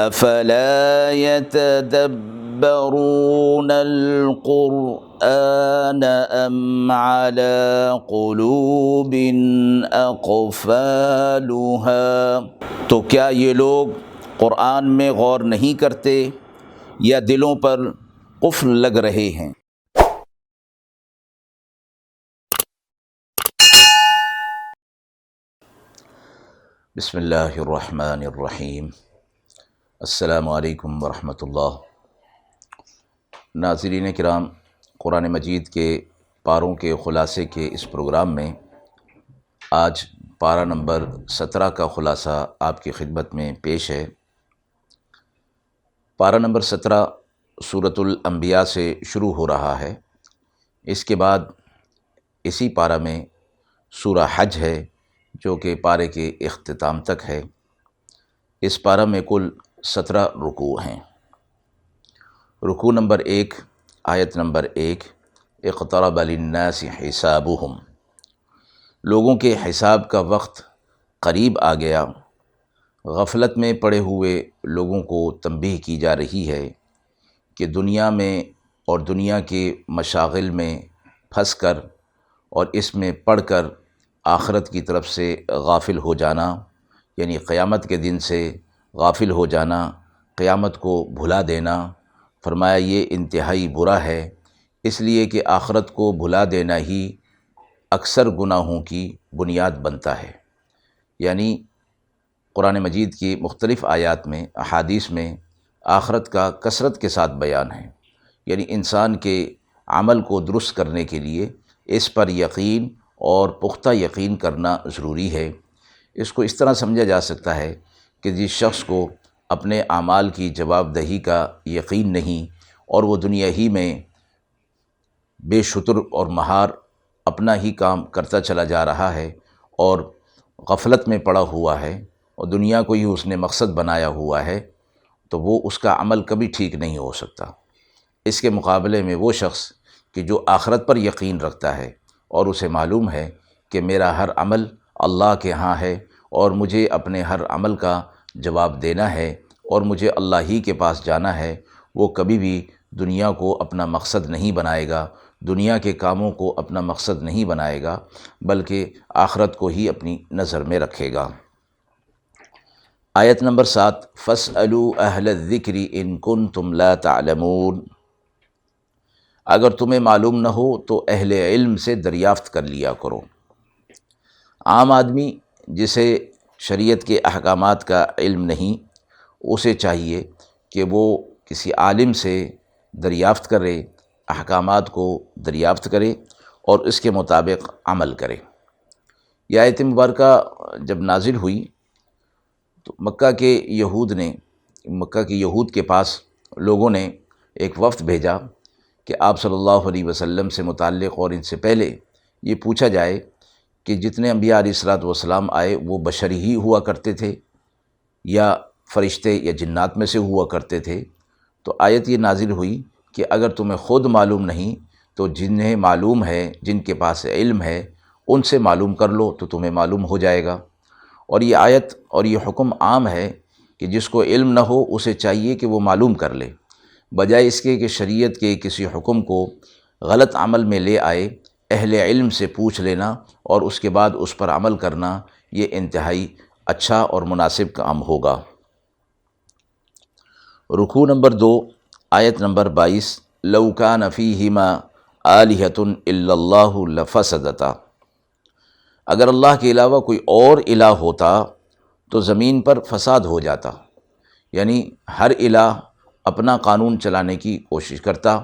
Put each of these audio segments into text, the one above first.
افلا يتدبرون القرآن ام على قلوب اقفالها، تو کیا یہ لوگ قرآن میں غور نہیں کرتے یا دلوں پر قفل لگ رہے ہیں؟ بسم اللہ الرحمن الرحیم۔ السلام علیکم ورحمۃ اللہ۔ ناظرین کرام، قرآن مجید کے پاروں کے خلاصے کے اس پروگرام میں آج پارہ نمبر 17 کا خلاصہ آپ کی خدمت میں پیش ہے۔ پارہ نمبر 17 سورۃ الانبیاء سے شروع ہو رہا ہے۔ اس کے بعد اسی پارہ میں سورہ حج ہے جو کہ پارے کے اختتام تک ہے۔ اس پارہ میں کل 17 رکوع ہیں۔ رکوع نمبر 1، آیت نمبر 1، اقترب للناس حسابهم، لوگوں کے حساب کا وقت قریب آ گیا۔ غفلت میں پڑے ہوئے لوگوں کو تنبیہ کی جا رہی ہے کہ دنیا میں اور دنیا کے مشاغل میں پھنس کر اور اس میں پڑھ کر آخرت کی طرف سے غافل ہو جانا، یعنی قیامت کے دن سے غافل ہو جانا، قیامت کو بھلا دینا، فرمایا یہ انتہائی برا ہے، اس لیے کہ آخرت کو بھلا دینا ہی اکثر گناہوں کی بنیاد بنتا ہے۔ یعنی قرآن مجید کی مختلف آیات میں، احادیث میں آخرت کا کثرت کے ساتھ بیان ہے، یعنی انسان کے عمل کو درست کرنے کے لیے اس پر یقین اور پختہ یقین کرنا ضروری ہے۔ اس کو اس طرح سمجھا جا سکتا ہے کہ جس شخص کو اپنے اعمال کی جواب دہی کا یقین نہیں اور وہ دنیا ہی میں بے شتر اور مہار اپنا ہی کام کرتا چلا جا رہا ہے اور غفلت میں پڑا ہوا ہے اور دنیا کو ہی اس نے مقصد بنایا ہوا ہے، تو وہ اس کا عمل کبھی ٹھیک نہیں ہو سکتا۔ اس کے مقابلے میں وہ شخص کہ جو آخرت پر یقین رکھتا ہے اور اسے معلوم ہے کہ میرا ہر عمل اللہ کے ہاں ہے اور مجھے اپنے ہر عمل کا جواب دینا ہے اور مجھے اللہ ہی کے پاس جانا ہے، وہ کبھی بھی دنیا کو اپنا مقصد نہیں بنائے گا، دنیا کے کاموں کو اپنا مقصد نہیں بنائے گا، بلکہ آخرت کو ہی اپنی نظر میں رکھے گا۔ آیت نمبر 7، فَاسْأَلُوا أَهْلَ الذِّكْرِ إِن كُنتُمْ لَا تَعْلَمُونَ، اگر تمہیں معلوم نہ ہو تو اہل علم سے دریافت کر لیا کرو۔ عام آدمی جسے شریعت کے احکامات کا علم نہیں، اسے چاہیے کہ وہ کسی عالم سے دریافت کرے، احکامات کو دریافت کرے اور اس کے مطابق عمل کرے۔ یہ آیت مبارکہ جب نازل ہوئی تو مکہ کے یہود کے پاس لوگوں نے ایک وفد بھیجا کہ آپ صلی اللہ علیہ وسلم سے متعلق اور ان سے پہلے یہ پوچھا جائے کہ جتنے انبیاء علیہ الصلوۃ والسلام آئے وہ بشر ہی ہوا کرتے تھے یا فرشتے یا جنات میں سے ہوا کرتے تھے۔ تو آیت یہ نازل ہوئی کہ اگر تمہیں خود معلوم نہیں تو جنہیں معلوم ہے، جن کے پاس علم ہے، ان سے معلوم کر لو تو تمہیں معلوم ہو جائے گا۔ اور یہ آیت اور یہ حکم عام ہے کہ جس کو علم نہ ہو اسے چاہیے کہ وہ معلوم کر لے، بجائے اس کے کہ شریعت کے کسی حکم کو غلط عمل میں لے آئے۔ اہل علم سے پوچھ لینا اور اس کے بعد اس پر عمل کرنا یہ انتہائی اچھا اور مناسب کام ہوگا۔ رکوع نمبر 2، آیت نمبر 22، لَوْ كَانَ فِيهِمَا آلِهَةٌ إِلَّا اللَّهُ لَفَسَدَتَا، اگر اللہ کے علاوہ کوئی اور الہ ہوتا تو زمین پر فساد ہو جاتا۔ یعنی ہر الہ اپنا قانون چلانے کی کوشش کرتا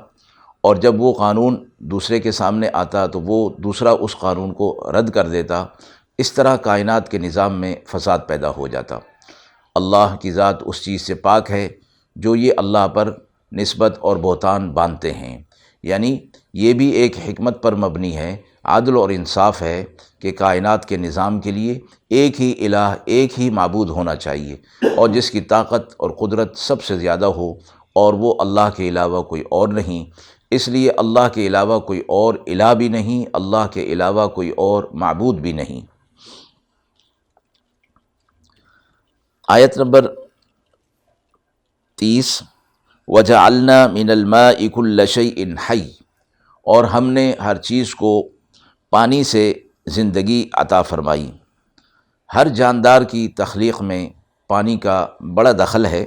اور جب وہ قانون دوسرے کے سامنے آتا تو وہ دوسرا اس قانون کو رد کر دیتا، اس طرح کائنات کے نظام میں فساد پیدا ہو جاتا۔ اللہ کی ذات اس چیز سے پاک ہے جو یہ اللہ پر نسبت اور بہتان باندھتے ہیں۔ یعنی یہ بھی ایک حکمت پر مبنی ہے، عدل اور انصاف ہے کہ کائنات کے نظام کے لیے ایک ہی الہ، ایک ہی معبود ہونا چاہیے اور جس کی طاقت اور قدرت سب سے زیادہ ہو، اور وہ اللہ کے علاوہ کوئی اور نہیں۔ اس لیے اللہ کے علاوہ کوئی اور الہ بھی نہیں، اللہ کے علاوہ کوئی اور معبود بھی نہیں۔ آیت نمبر 30 وجعلنا من الماء كل شيء حي، اور ہم نے ہر چیز کو پانی سے زندگی عطا فرمائی۔ ہر جاندار کی تخلیق میں پانی کا بڑا دخل ہے،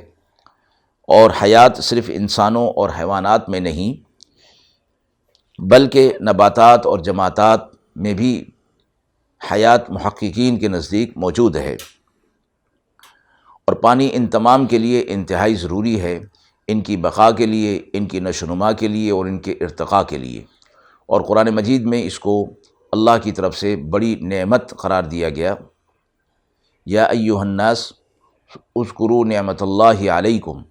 اور حیات صرف انسانوں اور حیوانات میں نہیں بلکہ نباتات اور جمادات میں بھی حیات محققین کے نزدیک موجود ہے، اور پانی ان تمام کے لیے انتہائی ضروری ہے، ان کی بقا کے لیے، ان کی نشو و نما کے لیے اور ان کے ارتقاء کے لیے۔ اور قرآن مجید میں اس کو اللہ کی طرف سے بڑی نعمت قرار دیا گیا۔ یا ایھا الناس اذکروا نعمت اللہ علیکم،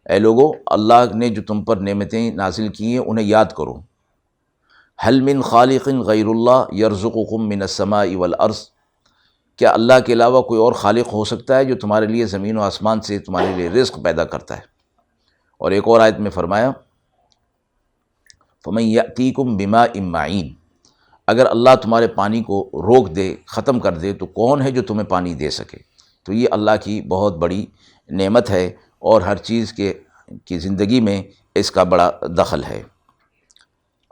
اے لوگو اللہ نے جو تم پر نعمتیں نازل کی ہیں انہیں یاد کرو۔ هل من خالق غیر اللہ یرزقکم من السماء والارض، کیا اللہ کے علاوہ کوئی اور خالق ہو سکتا ہے جو تمہارے لیے زمین و آسمان سے تمہارے لیے رزق پیدا کرتا ہے؟ اور ایک اور آیت میں فرمایا فَمَن يَأْتِيكُم بِمَاءٍ مَّعِينٍ، اگر اللہ تمہارے پانی کو روک دے، ختم کر دے، تو کون ہے جو تمہیں پانی دے سکے؟ تو یہ اللہ کی بہت بڑی نعمت ہے، اور ہر چیز کی زندگی میں اس کا بڑا دخل ہے۔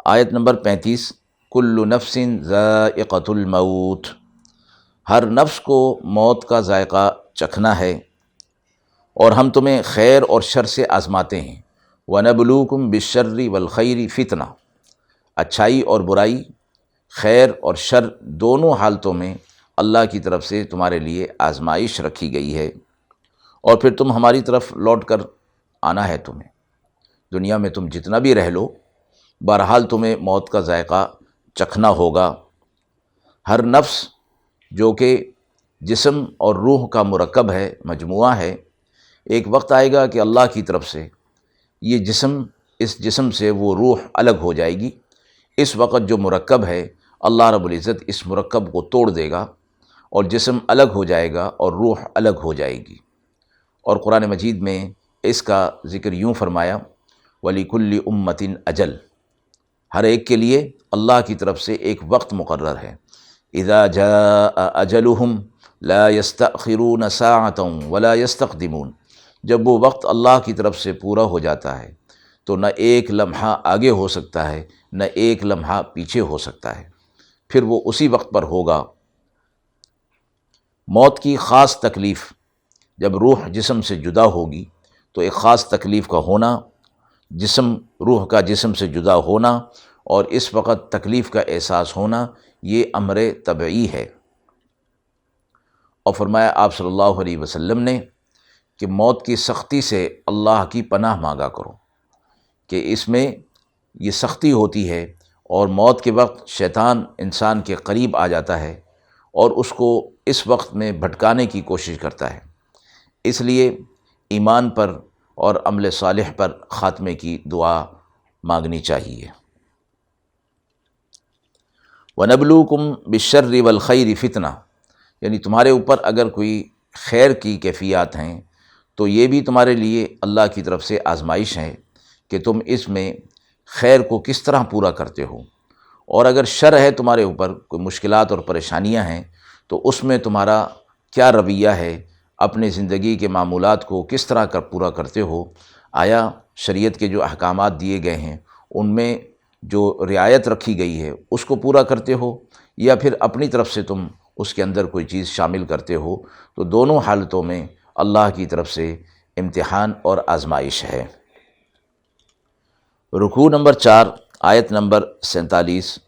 آیت نمبر 35 کل نفس ذائقۃ الموت، ہر نفس کو موت کا ذائقہ چکھنا ہے، اور ہم تمہیں خیر اور شر سے آزماتے ہیں۔ وَنَبْلُوكُمْ بِالشَّرِّ وَالْخَيْرِ فِتْنَةً، اچھائی اور برائی، خیر اور شر دونوں حالتوں میں اللہ کی طرف سے تمہارے لیے آزمائش رکھی گئی ہے، اور پھر تم ہماری طرف لوٹ کر آنا ہے تمہیں۔ دنیا میں تم جتنا بھی رہ لو، بہرحال تمہیں موت کا ذائقہ چکھنا ہوگا۔ ہر نفس جو کہ جسم اور روح کا مرکب ہے، مجموعہ ہے، ایک وقت آئے گا کہ اللہ کی طرف سے یہ جسم، اس جسم سے وہ روح الگ ہو جائے گی۔ اس وقت جو مرکب ہے، اللہ رب العزت اس مرکب کو توڑ دے گا، اور جسم الگ ہو جائے گا اور روح الگ ہو جائے گی۔ اور قرآن مجید میں اس کا ذکر یوں فرمایا وَلِكُلِّ أُمَّةٍ أَجَلٌ، ہر ایک کے لیے اللہ کی طرف سے ایک وقت مقرر ہے۔ اذا جاء اجلهم لا يستأخرون ساعة ولا يستقدمون، جب وہ وقت اللہ کی طرف سے پورا ہو جاتا ہے تو نہ ایک لمحہ آگے ہو سکتا ہے، نہ ایک لمحہ پیچھے ہو سکتا ہے، پھر وہ اسی وقت پر ہوگا۔ موت کی خاص تکلیف، جب روح جسم سے جدا ہوگی تو ایک خاص تکلیف کا ہونا، جسم، روح کا جسم سے جدا ہونا، اور اس وقت تکلیف کا احساس ہونا، یہ امر طبعی ہے۔ اور فرمایا آپ صلی اللہ علیہ وسلم نے کہ موت کی سختی سے اللہ کی پناہ مانگا کرو، کہ اس میں یہ سختی ہوتی ہے، اور موت کے وقت شیطان انسان کے قریب آ جاتا ہے اور اس کو اس وقت میں بھٹکانے کی کوشش کرتا ہے۔ اس لیے ایمان پر اور عمل صالح پر خاتمے کی دعا مانگنی چاہیے۔ وَنَبْلُوكُمْ بِالشَّرِّ وَالْخَيْرِ فِتْنَةً، یعنی تمہارے اوپر اگر کوئی خیر کی کیفیات ہیں تو یہ بھی تمہارے لیے اللہ کی طرف سے آزمائش ہے کہ تم اس میں خیر کو کس طرح پورا کرتے ہو، اور اگر شر ہے تمہارے اوپر، کوئی مشکلات اور پریشانیاں ہیں، تو اس میں تمہارا کیا رویہ ہے، اپنے زندگی کے معمولات کو کس طرح کر پورا کرتے ہو، آیا شریعت کے جو احکامات دیے گئے ہیں ان میں جو رعایت رکھی گئی ہے اس کو پورا کرتے ہو، یا پھر اپنی طرف سے تم اس کے اندر کوئی چیز شامل کرتے ہو۔ تو دونوں حالتوں میں اللہ کی طرف سے امتحان اور آزمائش ہے۔ رکوع نمبر 4، آیت نمبر 47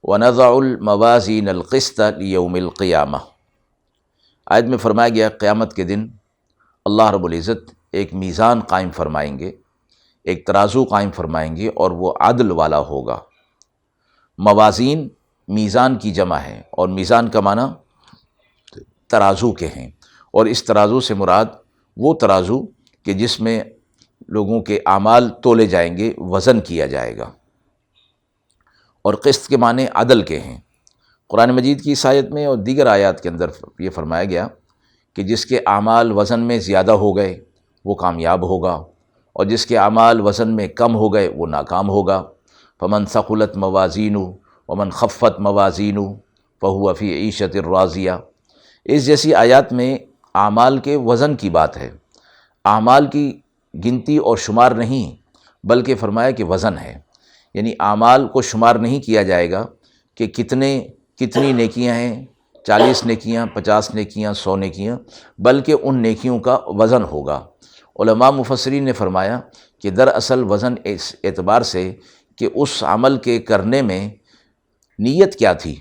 وَنَضَعُ الْمَوَازِينَ الْقِسْطَ لِيَوْمِ الْقِيَامَةِ، آیت میں فرمایا گیا قیامت کے دن اللہ رب العزت ایک میزان قائم فرمائیں گے، ایک ترازو قائم فرمائیں گے، اور وہ عدل والا ہوگا۔ موازین میزان کی جمع ہے، اور میزان کا معنی ترازو کے ہیں، اور اس ترازو سے مراد وہ ترازو کہ جس میں لوگوں کے اعمال تولے جائیں گے، وزن کیا جائے گا، اور قسط کے معنی عدل کے ہیں۔ قرآن مجید کی اس آیت میں اور دیگر آیات کے اندر یہ فرمایا گیا کہ جس کے اعمال وزن میں زیادہ ہو گئے وہ کامیاب ہوگا، اور جس کے اعمال وزن میں کم ہو گئے وہ ناکام ہوگا۔ فمن ثقلت موازینہ ومن خفت موازینہ فہو فی عیشۃ راضیہ، اس جیسی آیات میں اعمال کے وزن کی بات ہے۔ اعمال کی گنتی اور شمار نہیں بلکہ فرمایا کہ وزن ہے، یعنی اعمال کو شمار نہیں کیا جائے گا کہ کتنی نیکیاں ہیں، 40 نیکیاں، 50 نیکیاں، 100 نیکیاں، بلکہ ان نیکیوں کا وزن ہوگا۔ علماء مفسرین نے فرمایا کہ دراصل وزن اس اعتبار سے کہ اس عمل کے کرنے میں نیت کیا تھی۔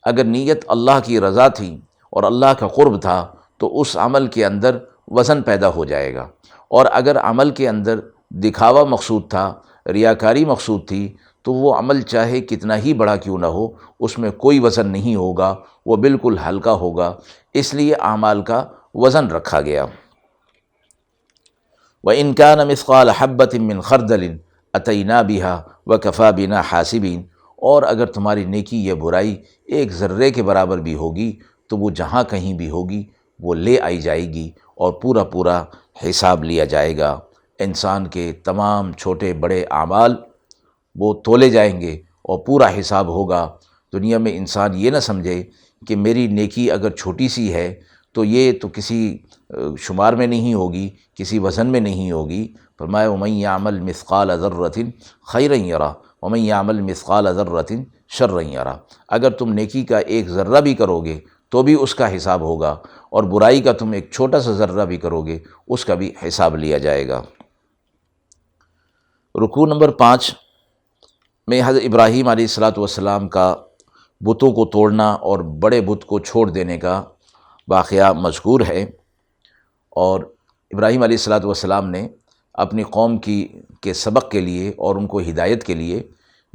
اگر نیت اللہ کی رضا تھی اور اللہ کا قرب تھا تو اس عمل کے اندر وزن پیدا ہو جائے گا، اور اگر عمل کے اندر دکھاوا مقصود تھا، ریاکاری مقصود تھی، تو وہ عمل چاہے کتنا ہی بڑا کیوں نہ ہو اس میں کوئی وزن نہیں ہوگا، وہ بالکل ہلکا ہوگا۔ اس لیے اعمال کا وزن رکھا گیا۔ وَإِنْ كَانَ مِثْقَالَ حَبَّةٍ مِّنْ خَرْدَلٍ أَتَيْنَا بِهَا وَكَفَىٰ بِنَا حَاسِبِينَ، اور اگر تمہاری نیکی یا برائی ایک ذرے کے برابر بھی ہوگی تو وہ جہاں کہیں بھی ہوگی وہ لے آئی جائے گی اور پورا حساب لیا جائے گا۔ انسان کے تمام چھوٹے بڑے اعمال وہ تولے جائیں گے اور پورا حساب ہوگا۔ دنیا میں انسان یہ نہ سمجھے کہ میری نیکی اگر چھوٹی سی ہے تو یہ تو کسی شمار میں نہیں ہوگی، کسی وزن میں نہیں ہوگی۔ فرمایا وَمَن يَعْمَلْ مِثْقَالَ ذَرَّةٍ خَيْرًا يَرَهُ وَمَن يَعْمَلْ مِثْقَالَ ذَرَّةٍ شَرًّا يَرَهُ، اگر تم نیکی کا ایک ذرہ بھی کرو گے تو بھی اس کا حساب ہوگا، اور برائی کا تم ایک چھوٹا سا ذرہ بھی کرو گے اس کا بھی حساب لیا جائے گا۔ رکوع نمبر 5 میں حضرت ابراہیم علیہ السلام کا بتوں کو توڑنا اور بڑے بت کو چھوڑ دینے کا واقعہ مذکور ہے، اور ابراہیم علیہ السلام نے اپنی قوم کے سبق کے لیے اور ان کو ہدایت کے لیے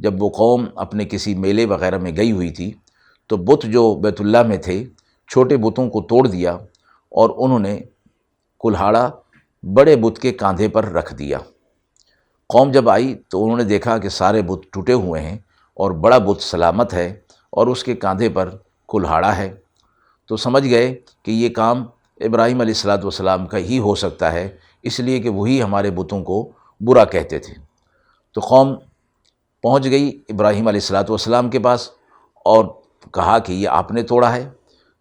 جب وہ قوم اپنے کسی میلے وغیرہ میں گئی ہوئی تھی تو بت جو بیت اللہ میں تھے چھوٹے بتوں کو توڑ دیا اور انہوں نے کلہاڑا بڑے بت کے کاندھے پر رکھ دیا۔ قوم جب آئی تو انہوں نے دیکھا کہ سارے بت ٹوٹے ہوئے ہیں اور بڑا بت سلامت ہے اور اس کے کاندھے پر کلہاڑا ہے، تو سمجھ گئے کہ یہ کام ابراہیم علیہ السلام کا ہی ہو سکتا ہے، اس لیے کہ وہی ہمارے بتوں کو برا کہتے تھے۔ تو قوم پہنچ گئی ابراہیم علیہ السلام کے پاس اور کہا کہ یہ آپ نے توڑا ہے۔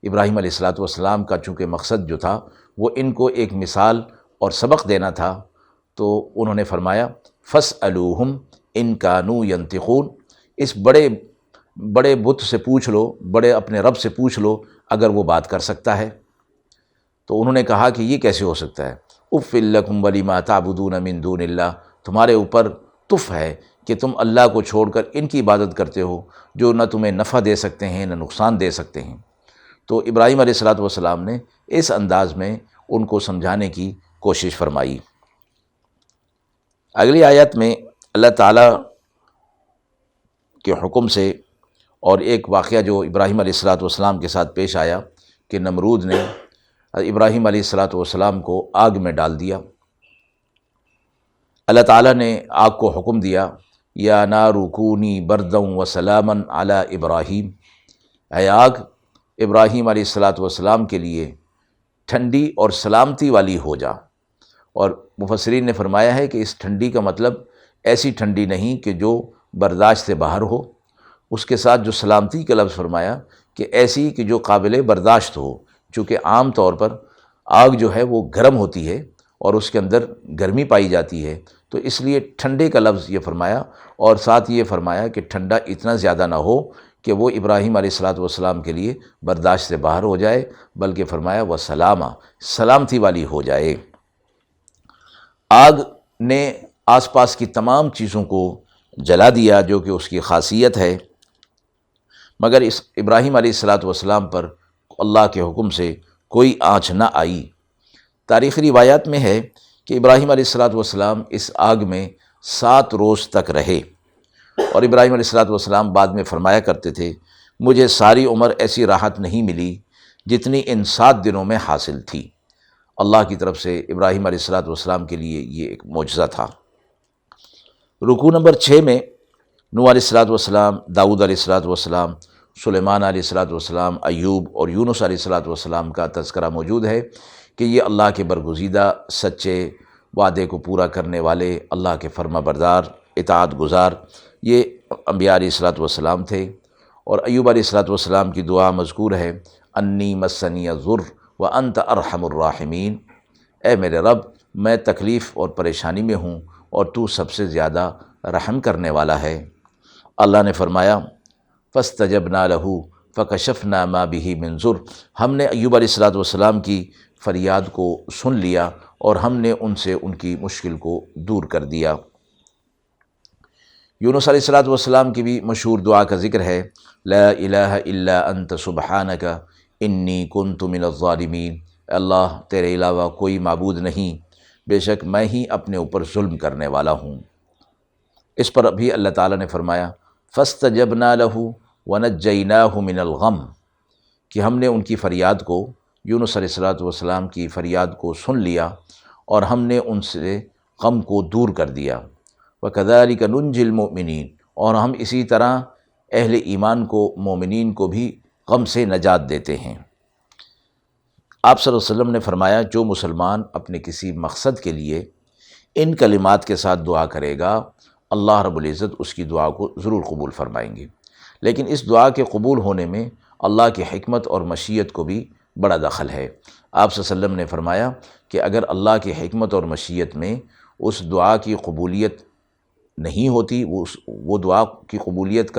ابراہیم علیہ السلام کا چونکہ مقصد جو تھا وہ ان کو ایک مثال اور سبق دینا تھا، تو انہوں نے فرمایا فَاسْأَلُوهُمْ إِن كَانُوا يَنْطِقُونَ، اس بڑے بت سے پوچھ لو، بڑے اپنے رب سے پوچھ لو اگر وہ بات کر سکتا ہے۔ تو انہوں نے کہا کہ یہ کیسے ہو سکتا ہے؟ اُفٍّ لَكُمْ وَلِمَا تَعْبُدُونَ مِن دُونِ اللَّهِ، تمہارے اوپر تف ہے کہ تم اللہ کو چھوڑ کر ان کی عبادت کرتے ہو جو نہ تمہیں نفع دے سکتے ہیں نہ نقصان دے سکتے ہیں۔ تو ابراہیم علیہ السلام نے اس انداز میں ان کو سمجھانے کی کوشش فرمائی۔ اگلی آیت میں اللہ تعالیٰ کے حکم سے اور ایک واقعہ جو ابراہیم علیہ السلام کے ساتھ پیش آیا کہ نمرود نے ابراہیم علیہ السلام کو آگ میں ڈال دیا۔ اللہ تعالیٰ نے آگ کو حکم دیا یا نار کونی بردا وسلاما علی ابراہیم، اے آگ ابراہیم علیہ السلام کے لیے ٹھنڈی اور سلامتی والی ہو جا۔ اور مفسرین نے فرمایا ہے کہ اس ٹھنڈی کا مطلب ایسی ٹھنڈی نہیں کہ جو برداشت سے باہر ہو، اس کے ساتھ جو سلامتی کا لفظ فرمایا کہ ایسی کہ جو قابل برداشت ہو، چونکہ عام طور پر آگ جو ہے وہ گرم ہوتی ہے اور اس کے اندر گرمی پائی جاتی ہے، تو اس لیے ٹھنڈے کا لفظ یہ فرمایا، اور ساتھ یہ فرمایا کہ ٹھنڈا اتنا زیادہ نہ ہو کہ وہ ابراہیم علیہ السلام کے لیے برداشت سے باہر ہو جائے، بلکہ فرمایا وہ سلامتی والی ہو جائے۔ آگ نے آس پاس کی تمام چیزوں کو جلا دیا جو کہ اس کی خاصیت ہے، مگر اس ابراہیم علیہ السلام پر اللہ کے حکم سے کوئی آنچ نہ آئی۔ تاریخی روایات میں ہے کہ ابراہیم علیہ السلام اس آگ میں 7 روز تک رہے، اور ابراہیم علیہ السلام بعد میں فرمایا کرتے تھے مجھے ساری عمر ایسی راحت نہیں ملی جتنی ان 7 دنوں میں حاصل تھی۔ اللہ کی طرف سے ابراہیم علیہ السلام کے لیے یہ ایک معجزہ تھا۔ رکوع نمبر 6 میں نوح علیہ السلام، داؤد علیہ السلام، سلیمان علیہ السلام، ایوب اور یونس علیہ السلام کا تذکرہ موجود ہے کہ یہ اللہ کے برگزیدہ سچے وعدے کو پورا کرنے والے، اللہ کے فرما بردار اطاعت گزار یہ انبیاء علیہ السلام تھے۔ اور ایوب علیہ السلام کی دعا مذکور ہے انی مسنی الضر وانت ارحم الراحمین، اے میرے رب میں تکلیف اور پریشانی میں ہوں اور تو سب سے زیادہ رحم کرنے والا ہے۔ اللہ نے فرمایا فاستجبنا لہ فکشفنا ما بہ من ضر، ہم نے ایوب علیہ السلام کی فریاد کو سن لیا اور ہم نے ان سے ان کی مشکل کو دور کر دیا۔ یونس علیہ السلام کی بھی مشہور دعا کا ذکر ہے، لا الہ الا انت سبحانک انی کنت من الظالمین، اللہ تیرے علاوہ کوئی معبود نہیں، بے شک میں ہی اپنے اوپر ظلم کرنے والا ہوں۔ اس پر بھی اللہ تعالیٰ نے فرمایا فاستجبنا لہ ونجیناہ من الغم، کہ ہم نے ان کی فریاد کو، یونس علیہ السلام کی فریاد کو سن لیا اور ہم نے ان سے غم کو دور کر دیا۔ وَكَذَلِكَ نُنْجِي الْمُؤْمِنِينَ، اور ہم اسی طرح اہل ایمان کو، مومنین کو بھی غم سے نجات دیتے ہیں۔ آپ صلی اللہ علیہ وسلم نے فرمایا جو مسلمان اپنے کسی مقصد کے لیے ان کلمات کے ساتھ دعا کرے گا، اللہ رب العزت اس کی دعا کو ضرور قبول فرمائیں گے۔ لیکن اس دعا کے قبول ہونے میں اللہ کی حکمت اور مشیت کو بھی بڑا دخل ہے۔ آپ صلی اللہ علیہ وسلم نے فرمایا کہ اگر اللہ کی حکمت اور مشیت میں اس دعا کی قبولیت نہیں ہوتی، وہ دعا کی قبولیت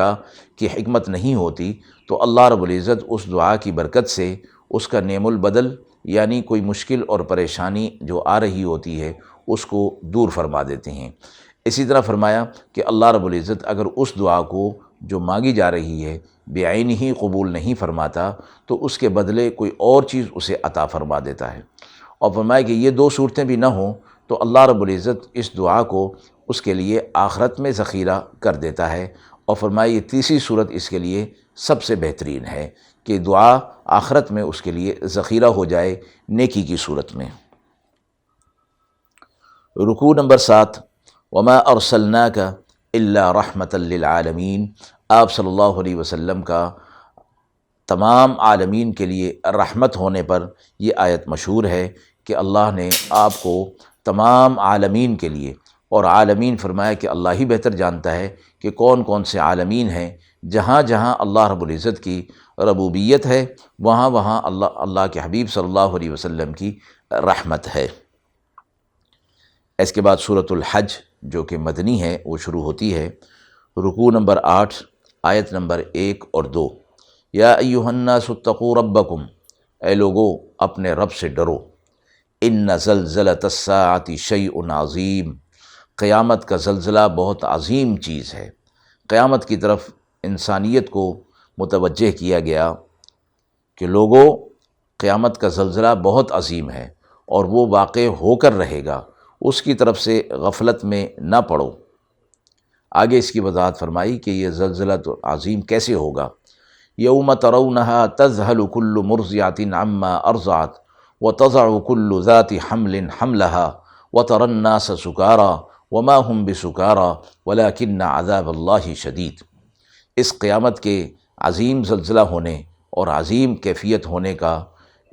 کی حکمت نہیں ہوتی، تو اللہ رب العزت اس دعا کی برکت سے اس کا نعم البدل، یعنی کوئی مشکل اور پریشانی جو آ رہی ہوتی ہے اس کو دور فرما دیتے ہیں۔ اسی طرح فرمایا کہ اللہ رب العزت اگر اس دعا کو جو مانگی جا رہی ہے بعین ہی قبول نہیں فرماتا تو اس کے بدلے کوئی اور چیز اسے عطا فرما دیتا ہے، اور فرمایا کہ یہ دو صورتیں بھی نہ ہوں تو اللہ رب العزت اس دعا کو اس کے لیے آخرت میں ذخیرہ کر دیتا ہے، اور فرمایا یہ تیسری صورت اس کے لیے سب سے بہترین ہے کہ دعا آخرت میں اس کے لیے ذخیرہ ہو جائے نیکی کی صورت میں۔ رکوع نمبر 7، وما ارسلناک الا رحمۃ للعالمین، آپ صلی اللہ علیہ وسلم کا تمام عالمین کے لیے رحمت ہونے پر یہ آیت مشہور ہے کہ اللہ نے آپ کو تمام عالمین کے لیے، اور عالمین فرمایا کہ اللہ ہی بہتر جانتا ہے کہ کون کون سے عالمین ہیں، جہاں جہاں اللہ رب العزت کی ربوبیت ہے وہاں وہاں اللہ کے حبیب صلی اللہ علیہ وسلم کی رحمت ہے۔ اس کے بعد سورۃ الحج جو کہ مدنی ہے وہ شروع ہوتی ہے۔ رکوع نمبر 8، آیت نمبر 1 اور 2، یا ایھا الناس اتقوا ربکم، اے لوگو اپنے رب سے ڈرو، ان زلزلۃ الساعۃ شیء عظیم، قیامت کا زلزلہ بہت عظیم چیز ہے۔ قیامت کی طرف انسانیت کو متوجہ کیا گیا کہ لوگوں قیامت کا زلزلہ بہت عظیم ہے اور وہ واقع ہو کر رہے گا، اس کی طرف سے غفلت میں نہ پڑو۔ آگے اس کی وضاحت فرمائی کہ یہ زلزلہ تو عظیم کیسے ہوگا۔ یوم ترونہا تذہل کل مرضعۃ عما ارضعت وتضع کل ذات حمل حملہا وتری الناس سکارى وما هم بسکارى ولکن عذاب اللہ شدید۔ اس قیامت کے عظیم زلزلہ ہونے اور عظیم کیفیت ہونے کا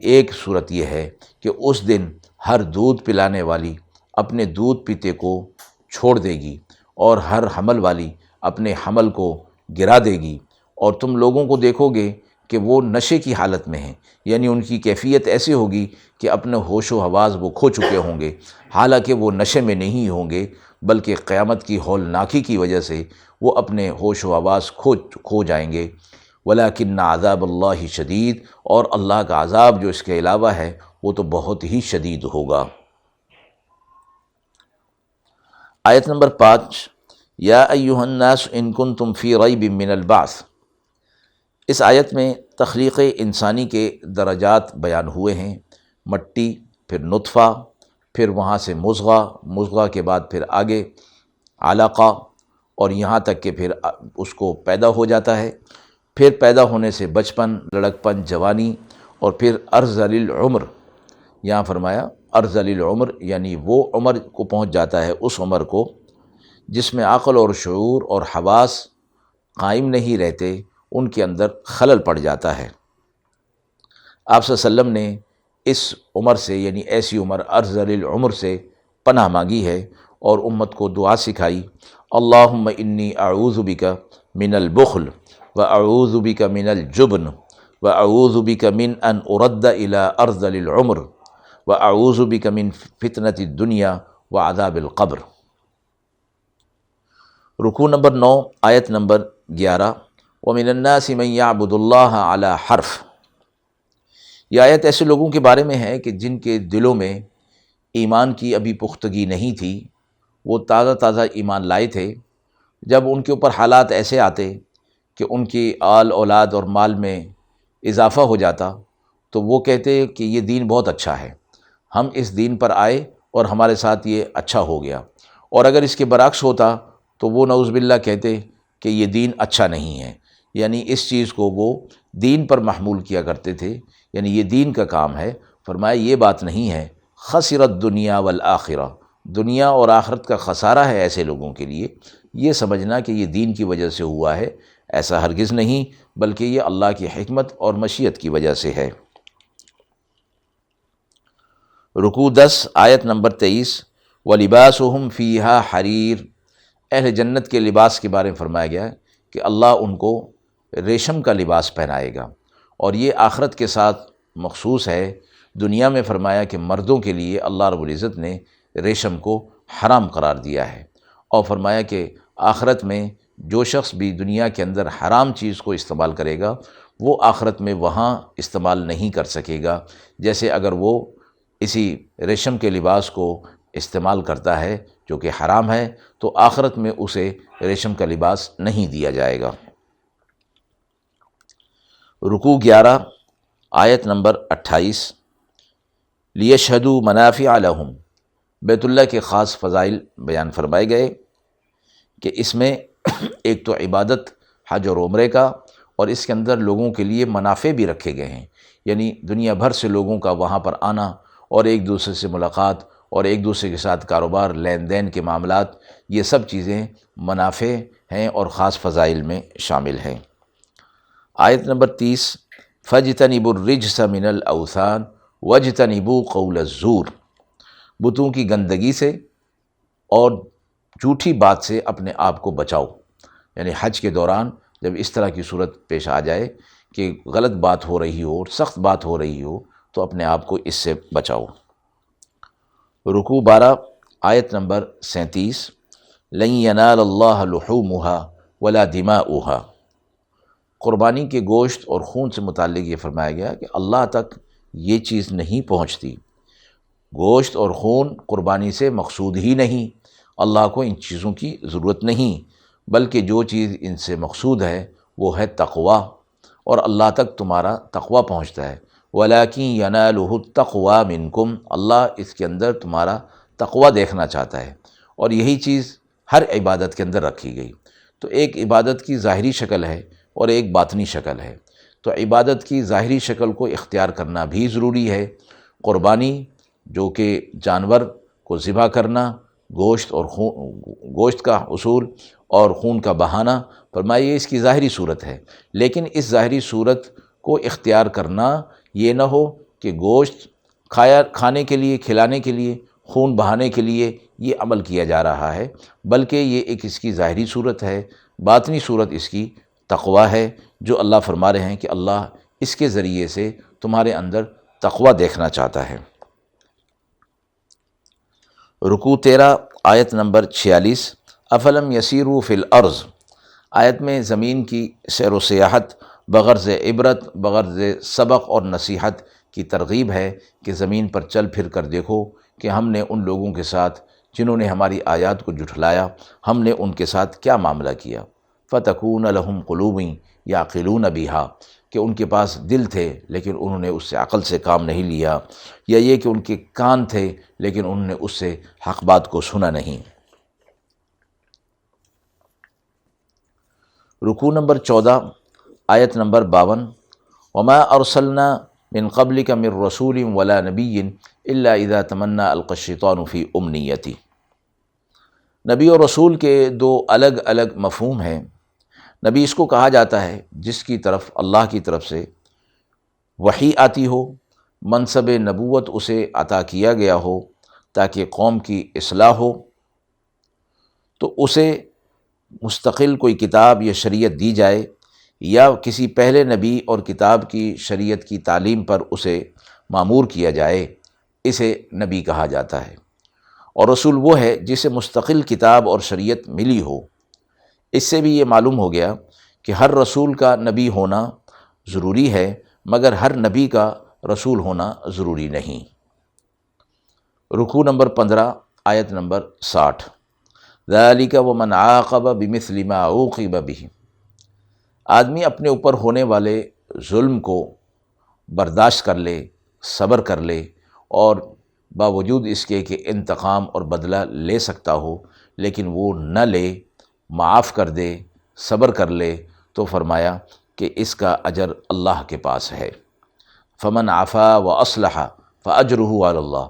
ایک صورت یہ ہے کہ اس دن ہر دودھ پلانے والی اپنے دودھ پیتے کو چھوڑ دے گی اور ہر حمل والی اپنے حمل کو گرا دے گی، اور تم لوگوں کو دیکھو گے کہ وہ نشے کی حالت میں ہیں، یعنی ان کی کیفیت ایسی ہوگی کہ اپنے ہوش و حواس وہ کھو چکے ہوں گے، حالانکہ وہ نشے میں نہیں ہوں گے بلکہ قیامت کی ہولناکی کی وجہ سے وہ اپنے ہوش و حواس کھو جائیں گے۔ ولیکن عذاب اللہ شدید، اور اللہ کا عذاب جو اس کے علاوہ ہے وہ تو بہت ہی شدید ہوگا۔ آیت نمبر 5، یا ایھا الناس ان کنتم فی ریب من البعث۔ اس آیت میں تخلیق انسانی کے درجات بیان ہوئے ہیں، مٹی، پھر نطفہ، پھر وہاں سے مضغہ کے بعد پھر آگے علقہ، اور یہاں تک کہ پھر اس کو پیدا ہو جاتا ہے، پھر پیدا ہونے سے بچپن، لڑکپن، جوانی، اور پھر ارذل العمر۔ یہاں فرمایا ارذل العمر یعنی وہ عمر کو پہنچ جاتا ہے، اس عمر کو جس میں عقل اور شعور اور حواس قائم نہیں رہتے، ان کے اندر خلل پڑ جاتا ہے۔ آپ صلی اللہ علیہ وسلم نے اس عمر سے، یعنی ایسی عمر ارذل العمر سے پناہ مانگی ہے اور امت کو دعا سکھائی، اللہم انی اعوذ بک من البخل واعوذ بک من الجبن واعوذ بک من ان ارد الی ارذل العمر وأعوذ بک من فتنة الدنیا وعذاب القبر۔ رکوع نمبر 9 آیت نمبر 11، ومن الناس من يعبد اللہ علی حرف۔ یہ آیت ایسے لوگوں کے بارے میں ہے کہ جن کے دلوں میں ایمان کی ابھی پختگی نہیں تھی، وہ تازہ تازہ ایمان لائے تھے۔ جب ان کے اوپر حالات ایسے آتے کہ ان کی آل اولاد اور مال میں اضافہ ہو جاتا تو وہ کہتے کہ یہ دین بہت اچھا ہے، ہم اس دین پر آئے اور ہمارے ساتھ یہ اچھا ہو گیا، اور اگر اس کے برعکس ہوتا تو وہ نعوذ باللہ کہتے کہ یہ دین اچھا نہیں ہے۔ یعنی اس چیز کو وہ دین پر محمول کیا کرتے تھے، یعنی یہ دین کا کام ہے۔ فرمایا یہ بات نہیں ہے، خسرت دنیا والآخرہ، دنیا اور آخرت کا خسارہ ہے ایسے لوگوں کے لیے۔ یہ سمجھنا کہ یہ دین کی وجہ سے ہوا ہے، ایسا ہرگز نہیں، بلکہ یہ اللہ کی حکمت اور مشیت کی وجہ سے ہے۔ رکوع 10 آیت نمبر 23، وَلِبَاسُهُمْ فِيهَا حَرِيرٌ۔ اہل جنت کے لباس کے بارے میں فرمایا گیا ہے کہ اللہ ان کو ریشم کا لباس پہنائے گا، اور یہ آخرت کے ساتھ مخصوص ہے۔ دنیا میں فرمایا کہ مردوں کے لیے اللہ رب العزت نے ریشم کو حرام قرار دیا ہے، اور فرمایا کہ آخرت میں جو شخص بھی دنیا کے اندر حرام چیز کو استعمال کرے گا وہ آخرت میں وہاں استعمال نہیں کر سکے گا، جیسے اگر وہ اسی ریشم کے لباس کو استعمال کرتا ہے جو کہ حرام ہے تو آخرت میں اسے ریشم کا لباس نہیں دیا جائے گا۔ رکوع 11 آیت نمبر 28، لیشہدوا منافع لہم۔ بیت اللہ کے خاص فضائل بیان فرمائے گئے کہ اس میں ایک تو عبادت حج اور عمرے کا، اور اس کے اندر لوگوں کے لیے منافع بھی رکھے گئے ہیں، یعنی دنیا بھر سے لوگوں کا وہاں پر آنا اور ایک دوسرے سے ملاقات اور ایک دوسرے کے ساتھ کاروبار لین دین کے معاملات، یہ سب چیزیں منافع ہیں اور خاص فضائل میں شامل ہیں۔ آیت نمبر 30، فَاجْتَنِبُوا الرِّجْسَ مِنَ الْأَوْثَانِ وَاجْتَنِبُوا قَوْلَ الزُّورِ۔ بتوں کی گندگی سے اور جھوٹی بات سے اپنے آپ کو بچاؤ، یعنی حج کے دوران جب اس طرح کی صورت پیش آ جائے کہ غلط بات ہو رہی ہو اور سخت بات ہو رہی ہو تو اپنے آپ کو اس سے بچاؤ۔ رکوع 12 آیت نمبر 37، لن ینال اللہ لحومها ولا دماؤها۔ قربانی کے گوشت اور خون سے متعلق یہ فرمایا گیا کہ اللہ تک یہ چیز نہیں پہنچتی، گوشت اور خون قربانی سے مقصود ہی نہیں، اللہ کو ان چیزوں کی ضرورت نہیں، بلکہ جو چیز ان سے مقصود ہے وہ ہے تقوی، اور اللہ تک تمہارا تقوی پہنچتا ہے۔ وَلَٰكِن يَنَالُهُ التَّقْوَىٰ مِنْكُمْ، اللہ اس کے اندر تمہارا تقوی دیکھنا چاہتا ہے، اور یہی چیز ہر عبادت کے اندر رکھی گئی۔ تو ایک عبادت کی ظاہری شکل ہے اور ایک باطنی شکل ہے، تو عبادت کی ظاہری شکل کو اختیار کرنا بھی ضروری ہے۔ قربانی جو کہ جانور کو ذبح کرنا، گوشت کا حصول اور خون کا بہانا، فرمائیے اس کی ظاہری صورت ہے، لیکن اس ظاہری صورت کو اختیار کرنا یہ نہ ہو کہ گوشت کھانے کے لیے، کھلانے کے لیے، خون بہانے کے لیے یہ عمل کیا جا رہا ہے، بلکہ یہ ایک اس کی ظاہری صورت ہے۔ باطنی صورت اس کی تقوی ہے، جو اللہ فرما رہے ہیں کہ اللہ اس کے ذریعے سے تمہارے اندر تقوی دیکھنا چاہتا ہے۔ رکوع 13 آیت نمبر 46، افلم یسیروا فی الارض۔ آیت میں زمین کی سیر و سیاحت بغرض عبرت، بغرض سبق اور نصیحت کی ترغیب ہے کہ زمین پر چل پھر کر دیکھو کہ ہم نے ان لوگوں کے ساتھ جنہوں نے ہماری آیات کو جھٹلایا، ہم نے ان کے ساتھ کیا معاملہ کیا۔ فَتَكُونَ لَهُمْ قُلُوبٌ يَعْقِلُونَ بِهَا، کہ ان کے پاس دل تھے لیکن انہوں نے اس سے عقل سے کام نہیں لیا، یا یہ کہ ان کے کان تھے لیکن انہوں نے اس سے حق بات کو سنا نہیں۔ رکوع نمبر 14 آیت نمبر 52، وَمَا أَرْسَلْنَا مِن قَبْلِكَ مِن رَّسُولٍ وَلَا نَبِيٍّ إِلَّا إِذَا تَمَنَّىٰ أَلْقَى الشَّيْطَانُ فِي أُمْنِيَّتِهِ۔ نبی اور رسول کے دو الگ الگ مفہوم ہیں۔ نبی اس کو کہا جاتا ہے جس کی طرف اللہ کی طرف سے وحی آتی ہو، منصب نبوت اسے عطا کیا گیا ہو تاکہ قوم کی اصلاح ہو، تو اسے مستقل کوئی کتاب یا شریعت دی جائے، یا کسی پہلے نبی اور کتاب کی شریعت کی تعلیم پر اسے مامور کیا جائے، اسے نبی کہا جاتا ہے، اور رسول وہ ہے جسے مستقل کتاب اور شریعت ملی ہو۔ اس سے بھی یہ معلوم ہو گیا کہ ہر رسول کا نبی ہونا ضروری ہے، مگر ہر نبی کا رسول ہونا ضروری نہیں۔ رکوع نمبر 15 آیت نمبر 60۔ ذَلِكَ وَمَنْ عَاقَبَ بِمِثْلِ مَا عُوقِبَ بِهِ۔ آدمی اپنے اوپر ہونے والے ظلم کو برداشت کر لے، صبر کر لے، اور باوجود اس کے کہ انتقام اور بدلہ لے سکتا ہو لیکن وہ نہ لے، معاف کر دے، صبر کر لے، تو فرمایا کہ اس کا اجر اللہ کے پاس ہے۔ فمن عفا واصلح فاجرہ علی اللہ۔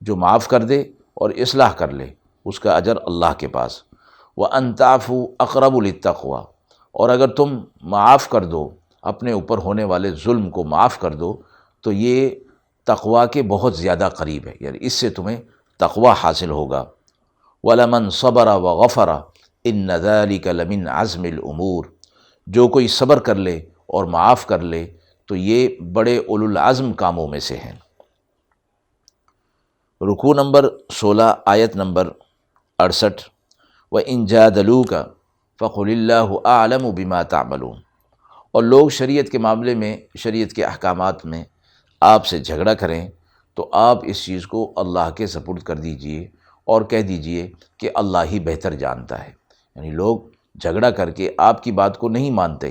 جو معاف کر دے اور اصلاح کر لے، اس کا اجر اللہ کے پاس۔ وان تعفوا اقرب للتقوی۔ اور اگر تم معاف کر دو، اپنے اوپر ہونے والے ظلم کو معاف کر دو، تو یہ تقوی کے بہت زیادہ قریب ہے، یعنی اس سے تمہیں تقوی حاصل ہوگا۔ وَلَمَنْ صَبَرَ وَغَفَرَ إِنَّ ذَلِكَ لَمِنْ عَزْمِ الْأُمُورِ۔ جو کوئی صبر کر لے اور معاف کر لے تو یہ بڑے اولو العزم کاموں میں سے ہیں۔ رکوع نمبر 16 آیت نمبر 68۔ وَإِنْ جَادَلُوكَ فَقُلِ اللَّهُ أَعْلَمُ بِمَا تَعْمَلُونَ۔ اور لوگ شریعت کے معاملے میں، شریعت کے احکامات میں آپ سے جھگڑا کریں تو آپ اس چیز کو اللہ کے سپرد کر دیجئے اور کہہ دیجئے کہ اللہ ہی بہتر جانتا ہے۔ یعنی لوگ جھگڑا کر کے آپ کی بات کو نہیں مانتے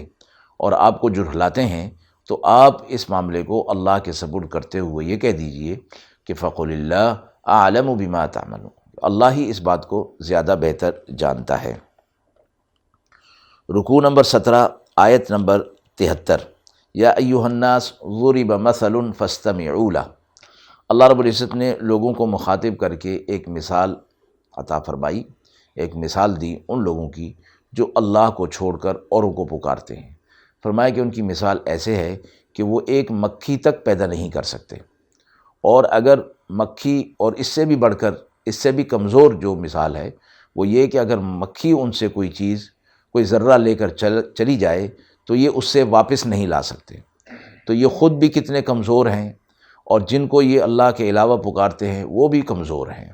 اور آپ کو جھٹلاتے ہیں، تو آپ اس معاملے کو اللہ کے سپرد کرتے ہوئے یہ کہہ دیجئے کہ فَقُلِ اللَّهُ أَعْلَمُ بِمَا تَعْمَلُونَ۔ اللہ ہی اس بات کو زیادہ بہتر جانتا ہے۔ رکوع نمبر 17 آیت نمبر 73۔ یا ایھا الناس ضرب مثل فاستمعوا لہ۔ اللہ رب العزت نے لوگوں کو مخاطب کر کے ایک مثال عطا فرمائی، ایک مثال دی ان لوگوں کی جو اللہ کو چھوڑ کر اوروں کو پکارتے ہیں۔ فرمایا کہ ان کی مثال ایسے ہے کہ وہ ایک مکھی تک پیدا نہیں کر سکتے، اور اگر مکھی، اور اس سے بھی بڑھ کر، اس سے بھی کمزور جو مثال ہے وہ یہ کہ اگر مکھی ان سے کوئی چیز، کوئی ذرہ لے کر چلی جائے تو یہ اس سے واپس نہیں لا سکتے۔ تو یہ خود بھی کتنے کمزور ہیں، اور جن کو یہ اللہ کے علاوہ پکارتے ہیں وہ بھی کمزور ہیں۔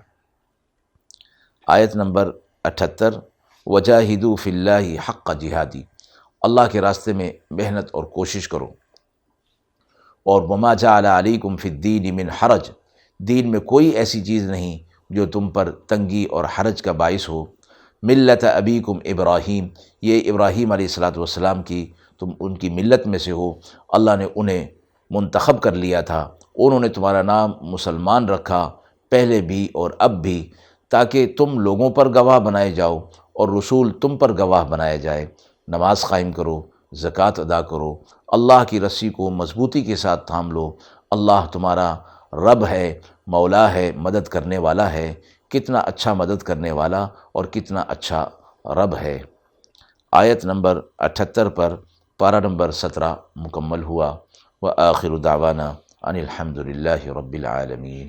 آیت نمبر 78۔ وجاہدوا فی اللہ حق جہادی۔ اللہ کے راستے میں محنت اور کوشش کرو۔ اور وما جعل علیکم فی الدین من حرج۔ دین میں کوئی ایسی چیز نہیں جو تم پر تنگی اور حرج کا باعث ہو۔ ملت ابیکم ابراہیم۔ یہ ابراہیم علیہ السلام کی، تم ان کی ملت میں سے ہو، اللہ نے انہیں منتخب کر لیا تھا، انہوں نے تمہارا نام مسلمان رکھا پہلے بھی اور اب بھی، تاکہ تم لوگوں پر گواہ بنائے جاؤ اور رسول تم پر گواہ بنایا جائے۔ نماز قائم کرو، زکوٰۃ ادا کرو، اللہ کی رسی کو مضبوطی کے ساتھ تھام لو۔ اللہ تمہارا رب ہے، مولا ہے، مدد کرنے والا ہے۔ کتنا اچھا مدد کرنے والا اور کتنا اچھا رب ہے۔ آیت نمبر 78 پر پارہ نمبر 17 مکمل ہوا۔ وآخر دعوانا ان الحمد للہ رب العالمین۔